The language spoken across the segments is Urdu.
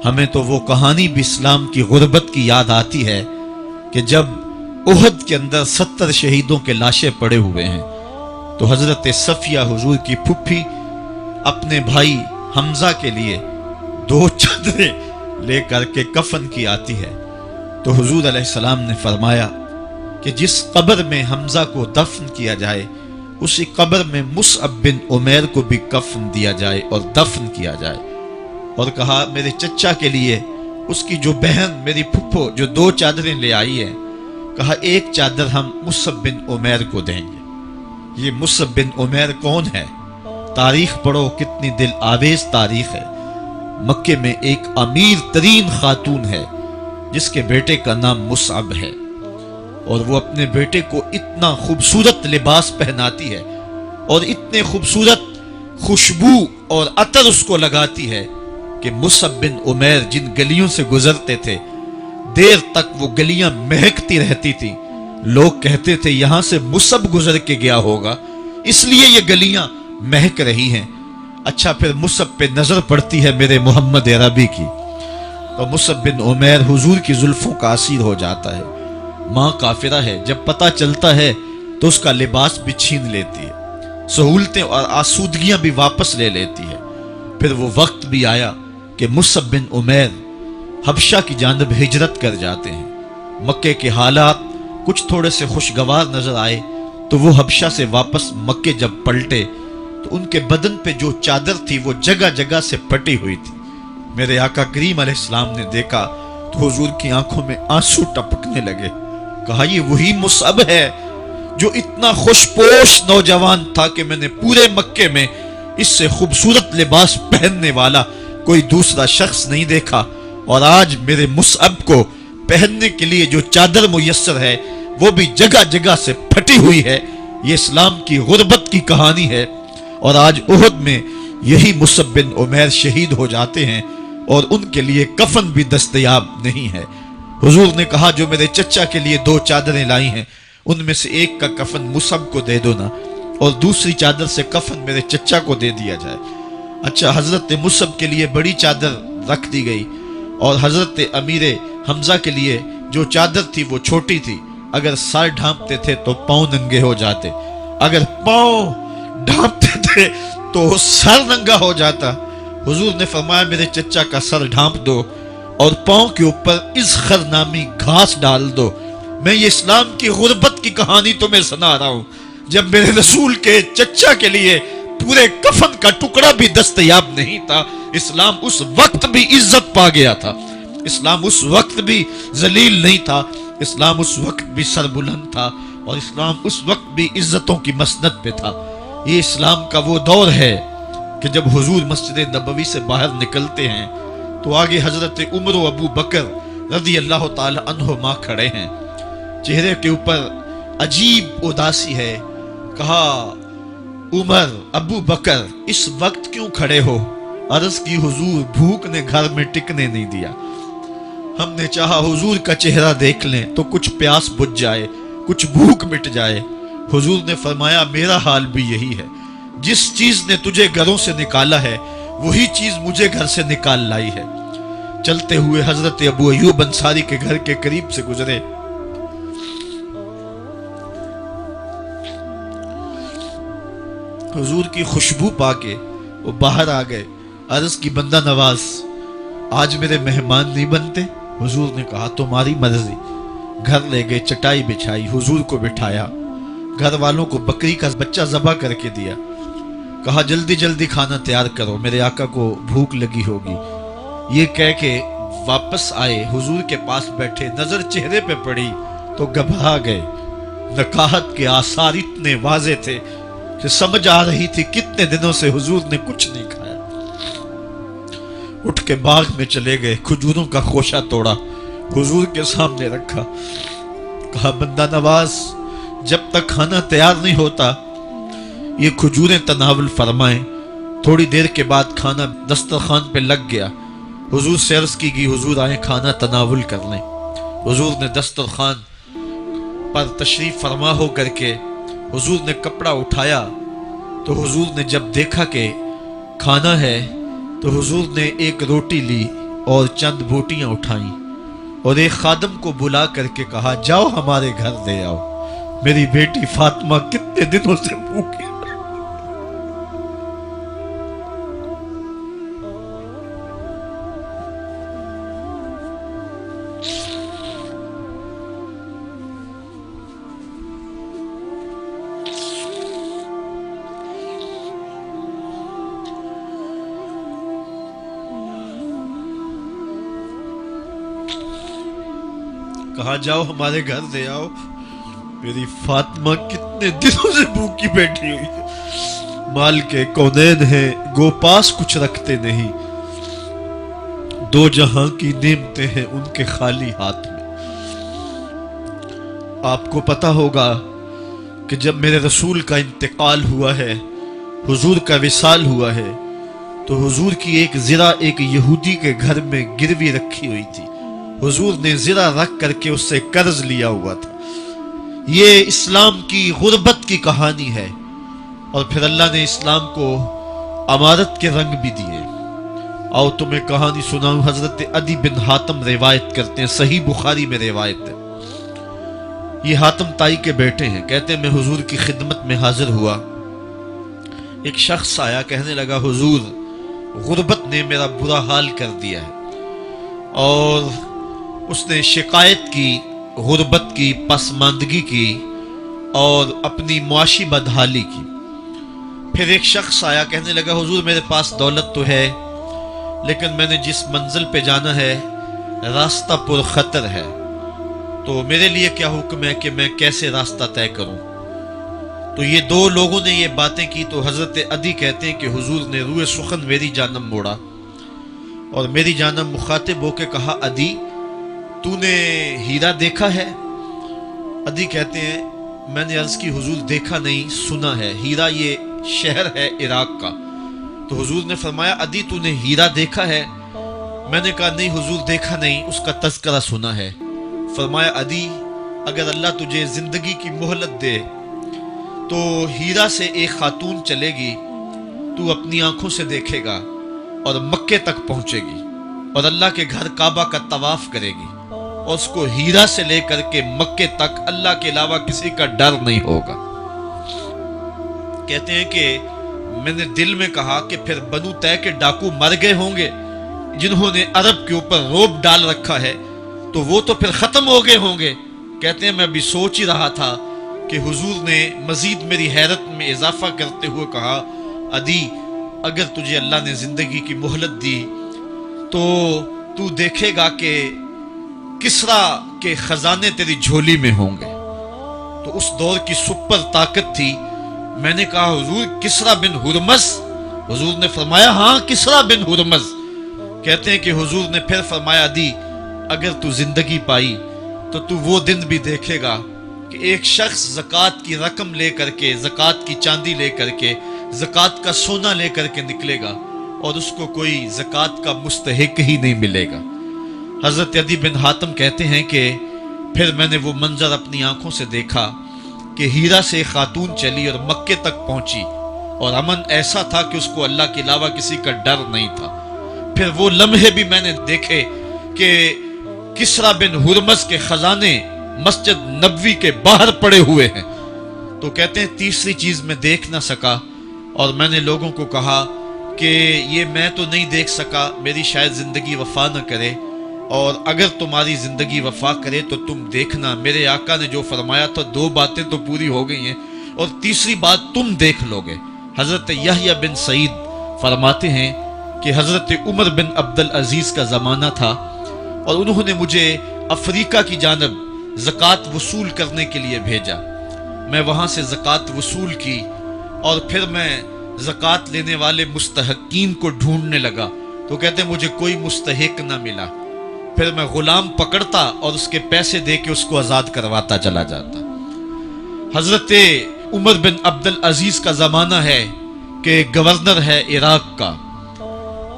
ہمیں تو وہ کہانی بھی اسلام کی غربت کی یاد آتی ہے کہ جب احد کے اندر 70 شہیدوں کے لاشیں پڑے ہوئے ہیں تو حضرت صفیہ حضور کی پھپھی اپنے بھائی حمزہ کے لیے 2 چادریں لے کر کے کفن کی آتی ہے، تو حضور علیہ السلام نے فرمایا کہ جس قبر میں حمزہ کو دفن کیا جائے اسی قبر میں مصعب بن عمیر کو بھی کفن دیا جائے اور دفن کیا جائے، اور کہا میرے چچا کے لیے اس کی جو بہن میری پھپھو جو 2 چادریں لے آئی ہے، کہا 1 چادر ہم مصعب بن عمیر کو دیں گے۔ یہ مصعب بن عمیر کون ہے؟ تاریخ پڑھو، کتنی دل آویز تاریخ ہے۔ مکے میں ایک امیر ترین خاتون ہے جس کے بیٹے کا نام مصعب ہے، اور وہ اپنے بیٹے کو اتنا خوبصورت لباس پہناتی ہے اور اتنے خوبصورت خوشبو اور عطر اس کو لگاتی ہے کہ مصعب بن عمیر جن گلیوں سے گزرتے تھے دیر تک وہ گلیاں مہکتی رہتی تھی۔ لوگ کہتے تھے یہاں سے مصعب گزر کے گیا ہوگا اس لیے یہ گلیاں مہک رہی ہیں۔ اچھا پھر مصعب پہ نظر پڑتی ہے میرے محمد عربی کی، تو مصعب بن عمیر حضور کی زلفوں کا اسیر ہو جاتا ہے۔ ماں کافرہ ہے، جب پتہ چلتا ہے تو اس کا لباس بھی چھین لیتی ہے، سہولتیں اور آسودگیاں بھی واپس لے لیتی ہے۔ پھر وہ وقت بھی آیا کہ مصعب بن عمیر حبشہ کی جانب ہجرت کر جاتے ہیں۔ مکے کے حالات کچھ تھوڑے سے خوشگوار نظر آئے تو وہ حبشہ سے واپس مکے جب پلٹے تو ان کے بدن پہ جو چادر تھی وہ جگہ جگہ سے پھٹی ہوئی تھی۔ میرے آقا کریم علیہ السلام نے دیکھا تو حضور کی آنکھوں میں آنسو ٹپکنے لگے۔ کہا یہ وہی مصعب ہے جو اتنا خوش پوش نوجوان تھا کہ میں نے پورے مکے میں اس سے خوبصورت لباس پہننے والا کوئی دوسرا شخص نہیں دیکھا، اور آج میرے مصعب کو پہننے کے لیے جو چادر میسر ہے وہ بھی جگہ جگہ سے پھٹی ہوئی ہے۔ یہ اسلام کی غربت کی کہانی ہے، اور آج احد میں یہی مصعب بن عمیر شہید ہو جاتے ہیں اور ان کے لیے کفن بھی دستیاب نہیں ہے۔ حضور نے کہا جو میرے چچا کے لیے 2 چادریں لائی ہیں ان میں سے ایک کا کفن مصعب کو دے دو نا، اور دوسری چادر سے کفن میرے چچا کو دے دیا جائے۔ اچھا حضرت مصعب کے لیے بڑی چادر رکھ دی گئی، اور حضرت امیر حمزہ کے لیے جو چادر تھی وہ چھوٹی تھی، اگر سر ڈھانپتے تھے تو پاؤں ننگے ہو جاتے، اگر پاؤں ڈھانپتے تھے تو سر ننگا ہو جاتا۔ حضور نے فرمایا میرے چچا کا سر ڈھانپ دو اور پاؤں کے اوپر اذخر نامی گھاس ڈال دو۔ میں یہ اسلام کی غربت کی کہانی تمہیں سنا رہا ہوں، جب میرے رسول کے چچا کے لیے پورے کفن کا ٹکڑا بھی دستیاب نہیں تھا، اسلام اس وقت بھی عزت پا گیا تھا، اسلام اس وقت بھی ذلیل نہیں تھا، اسلام اس وقت بھی سر بلند تھا، اور اسلام اس وقت بھی عزتوں کی مسند پہ تھا۔ یہ اسلام کا وہ دور ہے کہ جب حضور مسجد نبوی سے باہر نکلتے ہیں تو آگے حضرت عمر و ابو بکر رضی اللہ تعالی عنہما کھڑے ہیں، چہرے کے اوپر عجیب اداسی ہے۔ کہا عمر ابو بکر اس وقت کیوں کھڑے ہو؟ عرض کی حضور بھوک نے گھر میں ٹکنے نہیں دیا، ہم نے چاہا حضور کا چہرہ دیکھ لیں تو کچھ پیاس بجھ جائے، کچھ بھوک مٹ جائے۔ حضور نے فرمایا میرا حال بھی یہی ہے، جس چیز نے تجھے گھروں سے نکالا ہے وہی چیز مجھے گھر سے نکال لائی ہے۔ چلتے ہوئے حضرت ابو ایوب انصاری کے گھر کے قریب سے گزرے، حضور کی خوشبو پا کے وہ باہر آ گئے۔ عرض کی بندہ نواز آج میرے مہمان نہیں بنتے؟ حضور نے کہا تمہاری مرضی۔ گھر لے گئے، چٹائی بچھائی، حضور کو بٹھایا، گھر والوں کو بکری کا بچہ ذبح کر کے دیا، کہا جلدی جلدی کھانا تیار کرو، میرے آقا کو بھوک لگی ہوگی۔ یہ کہہ کے واپس آئے، حضور کے پاس بیٹھے، نظر چہرے پہ پڑی تو گھبرا گئے۔ نکاحت کے آثار اتنے واضح تھے کہ سمجھ آ رہی تھی کتنے دنوں سے حضور نے کچھ نہیں کھایا۔ اٹھ کے باغ میں چلے گئے، کھجوروں کا خوشہ توڑا، حضور کے سامنے رکھا، کہا بندہ نواز جب تک کھانا تیار نہیں ہوتا یہ کھجوریں تناول فرمائیں۔ تھوڑی دیر کے بعد کھانا دسترخوان پہ لگ گیا، حضور سے عرض کی گئی حضور آئیں کھانا تناول کر لیں۔ حضور نے دسترخوان پر تشریف فرما ہو کر کے حضور نے کپڑا اٹھایا تو حضور نے جب دیکھا کہ کھانا ہے تو حضور نے ایک روٹی لی، اور چند بوٹیاں اٹھائیں اور ایک خادم کو بلا کر کے کہا جاؤ ہمارے گھر دے آؤ، میری بیٹی فاطمہ کتنے دنوں سے بھوکی ہے۔ کہا جاؤ ہمارے گھر دے آؤ، میری فاطمہ کتنے دنوں سے بھوکی بیٹھی ہوئی ہے، مال کے کونین ہیں گو پاس کچھ رکھتے نہیں، دو جہاں کی نعمتیں ہیں ان کے خالی ہاتھ میں۔ آپ کو پتہ ہوگا کہ جب میرے رسول کا انتقال ہوا ہے، حضور کا وصال ہوا ہے، تو حضور کی ایک زرہ ایک یہودی کے گھر میں گروی رکھی ہوئی تھی، حضور نے زرہ رکھ کر کے اس سے قرض لیا ہوا تھا۔ یہ اسلام کی غربت کی کہانی ہے، اور پھر اللہ نے اسلام کو امارت کے رنگ بھی دیے۔ آؤ تمہیں کہانی سناؤں، حضرت عدی بن حاتم روایت کرتے ہیں، صحیح بخاری میں روایت ہے۔ یہ حاتم تائی کے بیٹے ہیں، کہتے ہیں میں حضور کی خدمت میں حاضر ہوا، ایک شخص آیا، کہنے لگا حضور غربت نے میرا برا حال کر دیا ہے، اور اس نے شکایت کی، غربت کی، پسماندگی کی اور اپنی معاشی بدحالی کی۔ پھر ایک شخص آیا، کہنے لگا حضور میرے پاس دولت تو ہے، لیکن میں نے جس منزل پہ جانا ہے راستہ پر خطر ہے، تو میرے لیے کیا حکم ہے کہ میں کیسے راستہ طے کروں؟ تو یہ دو لوگوں نے یہ باتیں کی، تو حضرت عدی کہتے ہیں کہ حضور نے روئے سخن میری جانب موڑا اور میری جانب مخاطب ہو کے کہا عدی تو نے ہیرا دیکھا ہے؟ عدی کہتے ہیں میں نے عرض کی حضور دیکھا نہیں، سنا ہے، ہیرا یہ شہر ہے عراق کا۔ تو حضور نے فرمایا عدی تو نے ہیرا دیکھا ہے؟ میں نے کہا نہیں حضور دیکھا نہیں، اس کا تذکرہ سنا ہے۔ فرمایا عدی اگر اللہ تجھے زندگی کی مہلت دے تو ہیرا سے ایک خاتون چلے گی، تو اپنی آنکھوں سے دیکھے گا اور مکے تک پہنچے گی اور اللہ کے گھر کعبہ کا طواف کرے گی، اور اس کو ہیرا سے لے کر کے مکے تک اللہ کے علاوہ کسی کا ڈر نہیں ہوگا۔ کہتے ہیں کہ میں نے دل میں کہا کہ پھر بنو طے کے ڈاکو مر گئے ہوں گے جنہوں نے عرب کے اوپر روب ڈال رکھا ہے، تو وہ تو پھر ختم ہو گئے ہوں گے۔ کہتے ہیں میں بھی سوچ ہی رہا تھا کہ حضور نے مزید میری حیرت میں اضافہ کرتے ہوئے کہا عدی اگر تجھے اللہ نے زندگی کی مہلت دی تو تو دیکھے گا کہ کسرا کے خزانے تیری جھولی میں ہوں گے۔ تو اس دور کی سپر طاقت تھی۔ میں نے کہا حضور کسرا بن ہرمز؟ حضور نے فرمایا ہاں کسرا بن ہرمز۔ کہتے ہیں کہ حضور نے پھر فرمایا عدی اگر تو زندگی پائی تو تو وہ دن بھی دیکھے گا کہ ایک شخص زکوٰۃ کی رقم لے کر کے، زکوٰۃ کی چاندی لے کر کے، زکوٰۃ کا سونا لے کر کے نکلے گا اور اس کو کوئی زکوٰۃ کا مستحق ہی نہیں ملے گا۔ حضرت عدی بن حاتم کہتے ہیں کہ پھر میں نے وہ منظر اپنی آنکھوں سے دیکھا کہ ہیرا سے خاتون چلی اور مکے تک پہنچی، اور امن ایسا تھا کہ اس کو اللہ کے علاوہ کسی کا ڈر نہیں تھا۔ پھر وہ لمحے بھی میں نے دیکھے کہ کسرا بن ہرمز کے خزانے مسجد نبوی کے باہر پڑے ہوئے ہیں۔ تو کہتے ہیں تیسری چیز میں دیکھ نہ سکا، اور میں نے لوگوں کو کہا کہ یہ میں تو نہیں دیکھ سکا، میری شاید زندگی وفا نہ کرے، اور اگر تمہاری زندگی وفا کرے تو تم دیکھنا میرے آقا نے جو فرمایا تھا 2 باتیں تو پوری ہو گئی ہیں، اور تیسری بات تم دیکھ لو گے۔ حضرت یحییٰ بن سعید فرماتے ہیں کہ حضرت عمر بن عبدالعزیز کا زمانہ تھا، اور انہوں نے مجھے افریقہ کی جانب زکوٰۃ وصول کرنے کے لیے بھیجا۔ میں وہاں سے زکوٰۃ وصول کی، اور پھر میں زکوٰۃ لینے والے مستحقین کو ڈھونڈنے لگا، تو کہتے ہیں مجھے کوئی مستحق نہ ملا۔ پھر میں غلام پکڑتا اور اس کے پیسے دے کے اس کو آزاد کرواتا چلا جاتا۔ حضرت عمر بن عبدالعزیز کا زمانہ ہے کہ گورنر ہے عراق کا،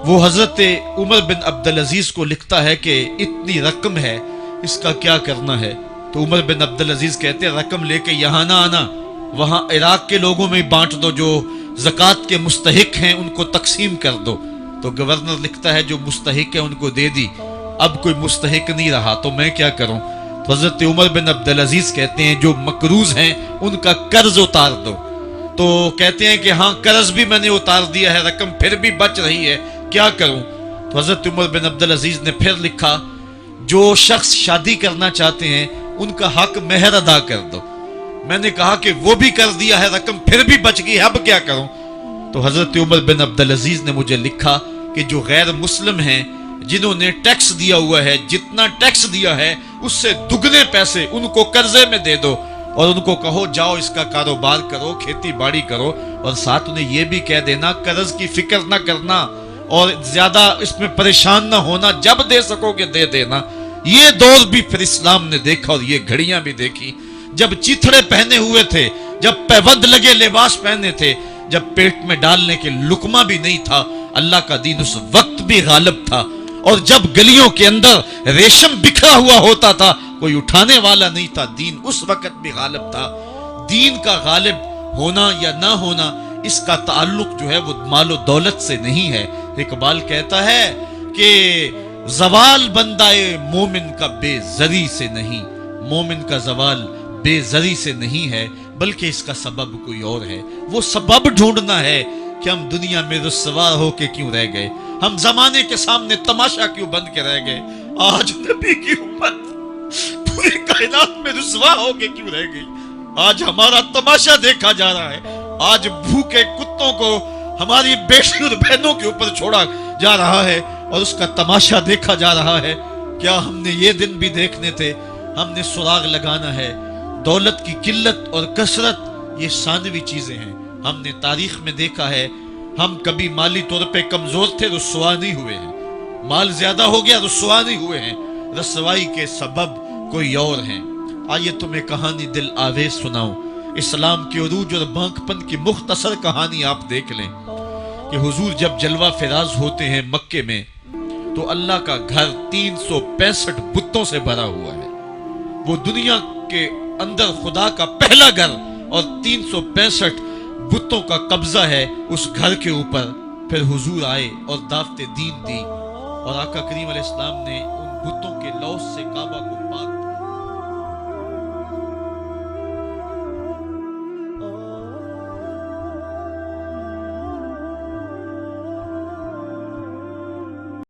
وہ حضرت عمر بن عبدالعزیز کو لکھتا ہے کہ اتنی رقم ہے، اس کا کیا کرنا ہے؟ تو عمر بن عبدالعزیز کہتے ہیں رقم لے کے یہاں نہ آنا، وہاں عراق کے لوگوں میں بانٹ دو، جو زکوٰۃ کے مستحق ہیں ان کو تقسیم کر دو۔ تو گورنر لکھتا ہے جو مستحق ہے ان کو دے دی، اب کوئی مستحق نہیں رہا تو میں کیا کروں؟ تو حضرت عمر بن عبدالعزیز کہتے ہیں جو مقروض ہیں ان کا قرض اتار دو۔ تو کہتے ہیں کہ ہاں قرض بھی میں نے اتار دیا ہے، رقم پھر بھی بچ رہی ہے، کیا کروں؟ تو حضرت عمر بن عبدالعزیز نے پھر لکھا جو شخص شادی کرنا چاہتے ہیں ان کا حق مہر ادا کر دو۔ میں نے کہا کہ وہ بھی کر دیا ہے، رقم پھر بھی بچ گئی، اب کیا کروں؟ تو حضرت عمر بن عبدالعزیز نے مجھے لکھا کہ جو غیر مسلم ہیں جنہوں نے ٹیکس دیا ہوا ہے، جتنا ٹیکس دیا ہے اس سے دگنے پیسے ان کو قرضے میں دے دو، اور ان کو کہو جاؤ اس کا کاروبار کرو، کھیتی باڑی کرو، اور ساتھ انہیں یہ بھی کہہ دینا قرض کی فکر نہ کرنا اور زیادہ اس میں پریشان نہ ہونا، جب دے سکو گے دے دینا۔ یہ دور بھی پھر اسلام نے دیکھا اور یہ گھڑیاں بھی دیکھی، جب چیتھڑے پہنے ہوئے تھے، جب پیوند لگے لباس پہنے تھے، جب پیٹ میں ڈالنے کے لقمہ بھی نہیں تھا، اللہ کا دین اس وقت بھی غالب تھا، اور جب گلیوں کے اندر ریشم بکھرا ہوا ہوتا تھا کوئی اٹھانے والا نہیں تھا، دین اس وقت بھی غالب تھا۔ دین کا غالب ہونا یا نہ ہونا اس کا تعلق جو ہے وہ مال و دولت سے نہیں ہے۔ اقبال کہتا ہے کہ زوال بندہ مومن کا بے زری سے نہیں، مومن کا زوال بے زری سے نہیں ہے بلکہ اس کا سبب کوئی اور ہے۔ وہ سبب ڈھونڈنا ہے کہ ہم دنیا میں رسوا ہو کے کیوں رہ گئے، ہم زمانے کے سامنے تماشا کیوں بن کے رہ گئے، آج نبی کی امت پوری کائنات میں رسوا ہو کے کیوں رہ گئی، آج ہمارا تماشا دیکھا جا رہا ہے، آج بھوکے کتوں کو ہماری بیٹی اور بہنوں کے اوپر چھوڑا جا رہا ہے اور اس کا تماشا دیکھا جا رہا ہے۔ کیا ہم نے یہ دن بھی دیکھنے تھے؟ ہم نے سراغ لگانا ہے۔ دولت کی قلت اور کثرت یہ ثانوی چیزیں ہیں، ہم نے تاریخ میں دیکھا ہے، ہم کبھی مالی طور پہ کمزور تھے، رسوا نہیں ہوئے ہیں، مال زیادہ ہو گیا رسوا نہیں ہوئے ہیں، رسوائی کے سبب کوئی اور ہیں۔ آئیے تمہیں کہانی دل آویز سناؤں، اسلام کے عروج اور بانک پن کی مختصر کہانی آپ دیکھ لیں کہ حضور جب جلوہ فراز ہوتے ہیں مکے میں تو اللہ کا گھر 365 بتوں سے بھرا ہوا ہے، وہ دنیا کے اندر خدا کا پہلا گھر، اور 365 بتوں کا قبضہ ہے اس گھر کے اوپر۔ پھر حضور آئے اور دعوت دین دی، اور آقا کریم علیہ السلام نے ان بتوں کے لوث سے کعبہ کو پاک